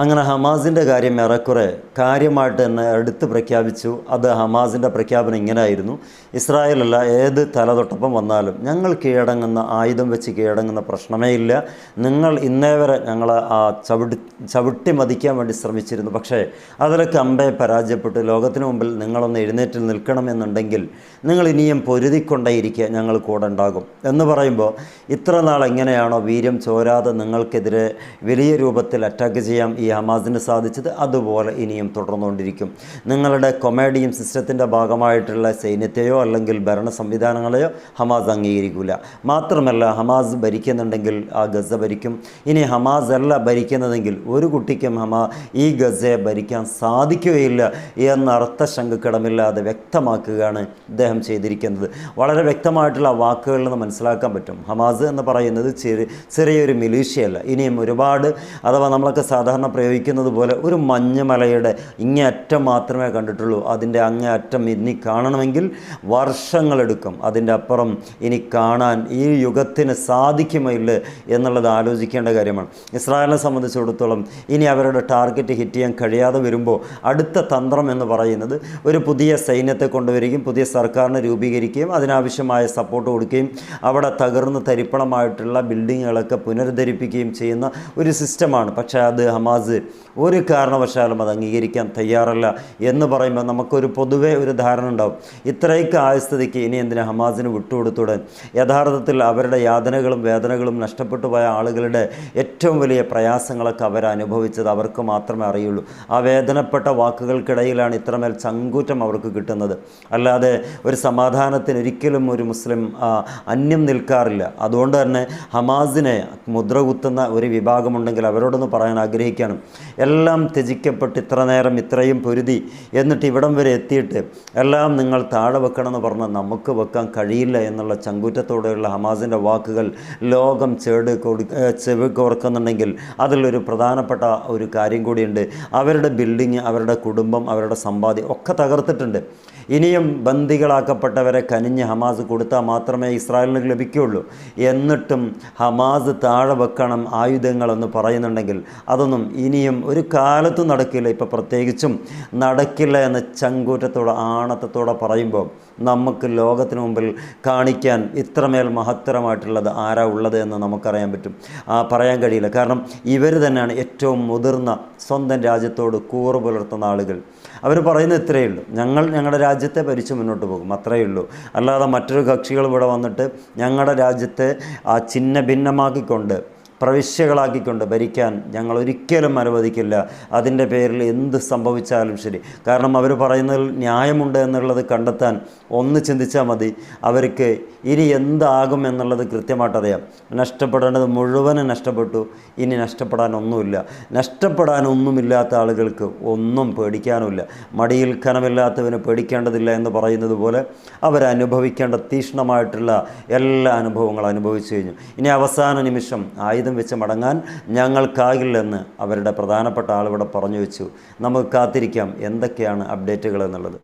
അങ്ങനെ ഹമാസിൻ്റെ കാര്യം ഏറെക്കുറെ കാര്യമായിട്ട് തന്നെ എടുത്ത് പ്രഖ്യാപിച്ചു. അത് ഹമാസിൻ്റെ പ്രഖ്യാപനം ഇങ്ങനെയായിരുന്നു: ഇസ്രായേലല്ല ഏത് തലതൊട്ടപ്പം വന്നാലും ഞങ്ങൾ കീഴടങ്ങുന്ന, ആയുധം വെച്ച് കീഴടങ്ങുന്ന പ്രശ്നമേ ഇല്ല. നിങ്ങൾ ഇന്നേ വരെ ഞങ്ങളെ ചവിട്ടി മതിക്കാൻ വേണ്ടി ശ്രമിച്ചിരുന്നു, പക്ഷേ അതിലൊക്കെ അമ്പെ പരാജയപ്പെട്ടു. ലോകത്തിന് മുമ്പിൽ നിങ്ങളൊന്ന് എഴുന്നേറ്റിൽ നിൽക്കണമെന്നുണ്ടെങ്കിൽ നിങ്ങൾ ഇനിയും പൊരുതിക്കൊണ്ടേയിരിക്കുക, ഞങ്ങൾ കൂടെ ഉണ്ടാകും എന്ന് പറയുമ്പോൾ, ഇത്ര നാൾ എങ്ങനെയാണോ വീര്യം ചോരാതെ നിങ്ങൾക്കെതിരെ വലിയ രൂപത്തിൽ അറ്റാക്ക് ചെയ്യാം ഈ ഹമാസിന് സാധിച്ചത്, അതുപോലെ ഇനിയും തുടർന്നുകൊണ്ടിരിക്കും. നിങ്ങളുടെ കൊമേഡിയം സിസ്റ്റത്തിൻ്റെ ഭാഗമായിട്ടുള്ള സൈന്യത്തെയോ അല്ലെങ്കിൽ ഭരണ സംവിധാനങ്ങളെയോ ഹമാസ് അംഗീകരിക്കില്ല. മാത്രമല്ല, ഹമാസ് ഭരിക്കുന്നുണ്ടെങ്കിൽ ആ ഗസ ഭരിക്കും. ഇനി ഹമാസ് അല്ല ഭരിക്കുന്നതെങ്കിൽ ഒരു കുട്ടിക്കും ഈ ഗസയെ ഭരിക്കാൻ സാധിക്കുകയില്ല എന്ന അർത്ഥശങ്കക്കിടമില്ലാതെ വ്യക്തമാക്കുകയാണ് ഇദ്ദേഹം ചെയ്തിരിക്കുന്നത്. വളരെ വ്യക്തമായിട്ടുള്ള വാക്കുകളിൽ നിന്ന് മനസ്സിലാക്കാൻ പറ്റും, ഹമാസ് എന്ന് പറയുന്നത് ചെറിയൊരു മിലീഷ്യയല്ല. ഇനിയും ഒരുപാട്, അഥവാ നമ്മളൊക്കെ സാധാരണ പ്രയോഗിക്കുന്നത് പോലെ ഒരു മഞ്ഞുമലയുടെ ഇങ്ങേ അറ്റം മാത്രമേ കണ്ടിട്ടുള്ളൂ. അതിൻ്റെ അങ്ങേ അറ്റം ഇനി കാണണമെങ്കിൽ വർഷങ്ങളെടുക്കും. അതിൻ്റെ അപ്പുറം ഇനി കാണാൻ ഈ യുഗത്തിന് സാധിക്കുമില്ല എന്നുള്ളത് ആലോചിക്കേണ്ട കാര്യമാണ്. ഇസ്രായേലിനെ സംബന്ധിച്ചിടത്തോളം ഇനി അവരുടെ ടാർഗറ്റ് ഹിറ്റ് ചെയ്യാൻ കഴിയാതെ വരുമ്പോൾ അടുത്ത തന്ത്രം എന്ന് പറയുന്നത് ഒരു പുതിയ സൈന്യത്തെ കൊണ്ടുവരികയും പുതിയ സർക്കാരിനെ രൂപീകരിക്കുകയും അതിനാവശ്യമായ സപ്പോർട്ട് കൊടുക്കുകയും അവിടെ തകർന്ന് തരിപ്പണമായിട്ടുള്ള ബിൽഡിങ്ങുകളൊക്കെ പുനരുദ്ധരിപ്പിക്കുകയും ചെയ്യുന്ന ഒരു സിസ്റ്റമാണ്. പക്ഷേ അത് ഹമാസ് ഒരു കാരണവശാലും അത് അംഗീകരിക്കാൻ തയ്യാറല്ല എന്ന് പറയുമ്പോൾ നമുക്കൊരു പൊതുവേ ഒരു ധാരണ ഉണ്ടാവും, ഇത്രയൊക്കെ ആയ സ്ഥിതിക്ക് ഇനി എന്തിനാ ഹമാസിന് വിട്ടുകൊടുത്തൂടെ? യഥാർത്ഥത്തിൽ അവരുടെ യാതനകളും വേദനകളും നഷ്ടപ്പെട്ടു പോയ ആളുകളുടെ ഏറ്റവും വലിയ പ്രയാസങ്ങളൊക്കെ അവരനുഭവിച്ചത് അവർക്ക് മാത്രമേ അറിയുള്ളൂ. ആ വേദനപ്പെട്ട വാക്കുകൾക്കിടയിലാണ് ഇത്രമേൽ ചങ്കൂറ്റം അവർക്ക് കിട്ടുന്നത്. അല്ലാതെ ഒരു സമാധാനത്തിന് ഒരിക്കലും ഒരു മുസ്ലിം അന്യം നിൽക്കാറില്ല. അതുകൊണ്ട് തന്നെ ഹമാസിനെ മുദ്ര കുത്തുന്ന ഒരു വിഭാഗമുണ്ടെങ്കിൽ അവരോടൊന്ന് പറയാൻ ആഗ്രഹിക്കുകയാണ്, എല്ലാം ത്യജിക്കപ്പെട്ട് ഇത്ര നേരം ഇത്രയും പൊരുതി എന്നിട്ട് ഇവിടം വരെ എത്തിയിട്ട് എല്ലാം നിങ്ങൾ താഴെ വെക്കണമെന്ന് പറഞ്ഞാൽ നമുക്ക് വെക്കാൻ കഴിയില്ല എന്നുള്ള ചങ്കൂറ്റത്തോടെയുള്ള ഹമാസിൻ്റെ വാക്കുകൾ ലോകം ചെവി കോർക്കുന്നുണ്ടെങ്കിൽ അതിലൊരു പ്രധാനപ്പെട്ട ഒരു കാര്യം കൂടിയുണ്ട്. അവരുടെ ബിൽഡിങ്, അവരുടെ കുടുംബം, അവരുടെ സമ്പാദ്യം ഒക്കെ തകർത്തിട്ടുണ്ട്. ഇനിയും ബന്ദികളാക്കപ്പെട്ടവരെ കനിഞ്ഞ് ഹമാസ് കൊടുത്താൽ മാത്രമേ ഇസ്രായേലിന് ലഭിക്കുകയുള്ളൂ. എന്നിട്ടും ഹമാസ് താഴെ വെക്കണം ആയുധങ്ങളെന്ന് പറയുന്നുണ്ടെങ്കിൽ അതൊന്നും ഇനിയും ഒരു കാലത്തും നടക്കില്ല. ഇപ്പോൾ പ്രത്യേകിച്ചും നടക്കില്ല എന്ന ചങ്കൂറ്റത്തോടെ ആണത്തത്തോടെ പറയുമ്പോൾ നമുക്ക് ലോകത്തിന് മുമ്പിൽ കാണിക്കാൻ ഇത്രമേൽ മഹത്തരമായിട്ടുള്ളത് ആരാ ഉള്ളത് എന്ന് നമുക്കറിയാൻ പറ്റും. പറയാൻ കഴിയില്ല. കാരണം ഇവർ തന്നെയാണ് ഏറ്റവും മുതിർന്ന സ്വന്തം രാജ്യത്തോട് കൂറ് പുലർത്തുന്ന ആളുകൾ. അവർ പറയുന്നത് ഇത്രയേ ഉള്ളൂ, ഞങ്ങളുടെ രാജ്യത്തെ ഭരിച്ച് മുന്നോട്ട് പോകും, അത്രയേ ഉള്ളൂ. അല്ലാതെ മറ്റൊരു കക്ഷികൾ ഇവിടെ വന്നിട്ട് ഞങ്ങളുടെ രാജ്യത്തെ ചിഹ്ന ഭിന്നമാക്കിക്കൊണ്ട് പ്രവിശ്യകളാക്കിക്കൊണ്ട് ഭരിക്കാൻ ഞങ്ങൾ ഒരിക്കലും അനുവദിക്കില്ല. അതിൻ്റെ പേരിൽ എന്ത് സംഭവിച്ചാലും ശരി. കാരണം അവർ പറയുന്നതിൽ ന്യായമുണ്ട് എന്നുള്ളത് കണ്ടെത്താൻ ഒന്ന് ചിന്തിച്ചാൽ മതി. അവർക്ക് ഇനി എന്താകും എന്നുള്ളത് കൃത്യമായിട്ടറിയാം. നഷ്ടപ്പെടേണ്ടത് മുഴുവനും നഷ്ടപ്പെട്ടു, ഇനി നഷ്ടപ്പെടാനൊന്നുമില്ല. നഷ്ടപ്പെടാനൊന്നുമില്ലാത്ത ആളുകൾക്ക് ഒന്നും പേടിക്കാനുമില്ല. മടിയിൽ കനമില്ലാത്തവന് പേടിക്കേണ്ടതില്ല എന്ന് പറയുന്നത് പോലെ അവരനുഭവിക്കേണ്ട തീക്ഷ്ണമായിട്ടുള്ള എല്ലാ അനുഭവങ്ങളും അനുഭവിച്ചു കഴിഞ്ഞു. ഇനി അവസാന നിമിഷം വെച്ച് മടങ്ങാൻ ഞങ്ങൾക്കാകില്ലെന്ന് അവരുടെ പ്രധാനപ്പെട്ട ആളിവിടെ പറഞ്ഞു വെച്ചു. നമുക്ക് കാത്തിരിക്കാം എന്തൊക്കെയാണ് അപ്ഡേറ്റുകൾ എന്നുള്ളത്.